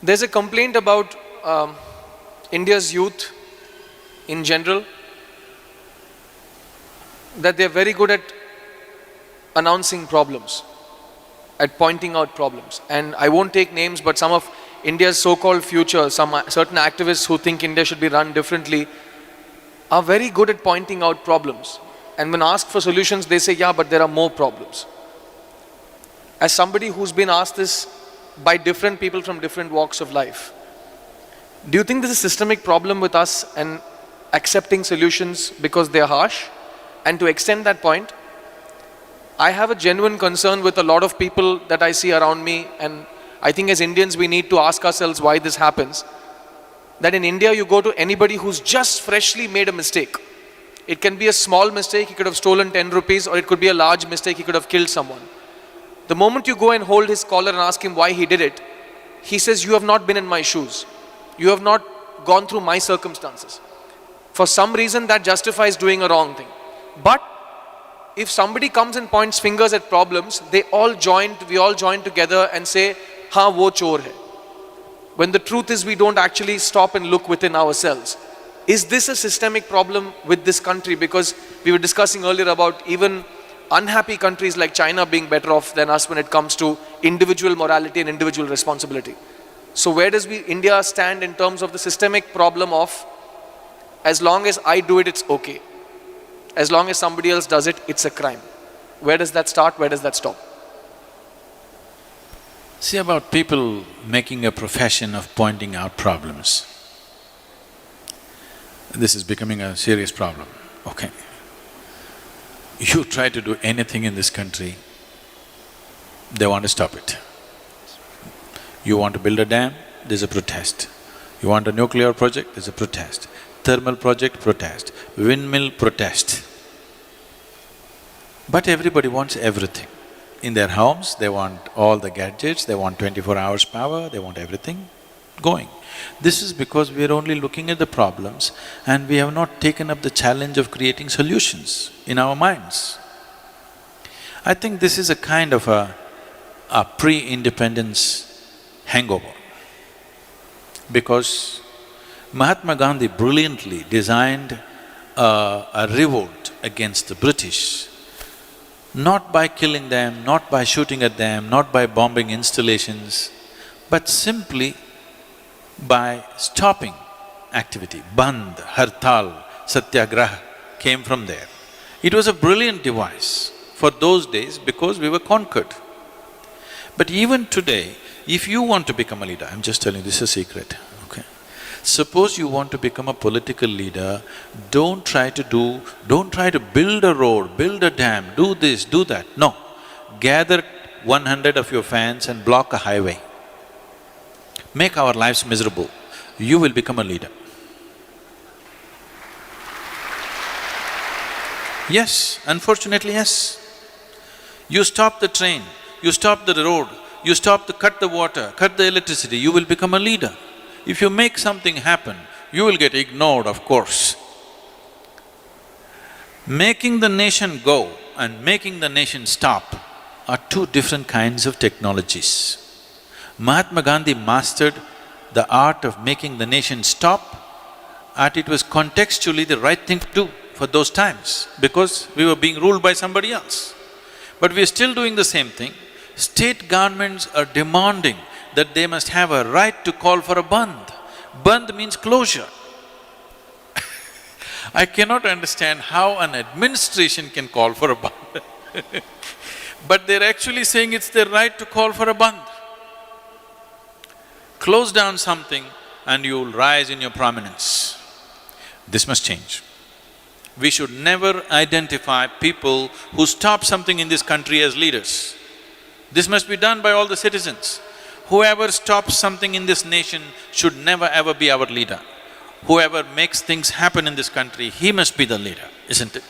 There's a complaint about India's youth in general, that they're very good at announcing problems, at pointing out problems. And I won't take names, but some of India's so-called future, some certain activists who think India should be run differently, are very good at pointing out problems. And when asked for solutions, they say, yeah, but there are more problems. As somebody who's been asked this by different people from different walks of life, do you think there's a systemic problem with us and accepting solutions because they're harsh? And to extend that point, I have a genuine concern with a lot of people that I see around me, and I think as Indians we need to ask ourselves why this happens. That in India you go to anybody who's just freshly made a mistake. It can be a small mistake, he could have stolen 10 rupees, or it could be a large mistake, he could have killed someone. The moment you go and hold his collar and ask him why he did it, he says, you have not been in my shoes. You have not gone through my circumstances. For some reason that justifies doing a wrong thing. But if somebody comes and points fingers at problems, we all join together and say, हाँ वो चोर है. When the truth is we don't actually stop and look within ourselves. Is this a systemic problem with this country? Because we were discussing earlier about even unhappy countries like China being better off than us when it comes to individual morality and individual responsibility. So where does India stand in terms of the systemic problem of, as long as I do it, it's okay. As long as somebody else does it, it's a crime. Where does that start? Where does that stop? See, about people making a profession of pointing out problems, this is becoming a serious problem, okay. You try to do anything in this country, they want to stop it. You want to build a dam, there's a protest. You want a nuclear project, there's a protest. Thermal project, protest. Windmill, protest. But everybody wants everything. In their homes, they want all the gadgets, they want 24 hours power, they want everything going. This is because we are only looking at the problems and we have not taken up the challenge of creating solutions in our minds. I think this is a kind of a pre-independence hangover, because Mahatma Gandhi brilliantly designed a revolt against the British, not by killing them, not by shooting at them, not by bombing installations, but simply by stopping activity. Bandh, Hartal, Satyagraha came from there. It was a brilliant device for those days because we were conquered. But even today, if you want to become a leader, I'm just telling you, this is a secret, okay? Suppose you want to become a political leader, don't try to build a road, build a dam, do this, do that. No. Gather 100 of your fans and block a highway. Make our lives miserable. You will become a leader. Yes, unfortunately, yes. You stop the train, you stop the road, you cut the water, cut the electricity, you will become a leader. If you make something happen, you will get ignored, of course. Making the nation go and making the nation stop are two different kinds of technologies. Mahatma Gandhi mastered the art of making the nation stop, and it was contextually the right thing to do for those times, because we were being ruled by somebody else. But we are still doing the same thing. State governments are demanding that they must have a right to call for a bandh. Bandh means closure. I cannot understand how an administration can call for a bandh but they're actually saying it's their right to call for a bandh. Close down something and you'll rise in your prominence. This must change. We should never identify people who stop something in this country as leaders. This must be done by all the citizens. Whoever stops something in this nation should never ever be our leader. Whoever makes things happen in this country, he must be the leader, isn't it?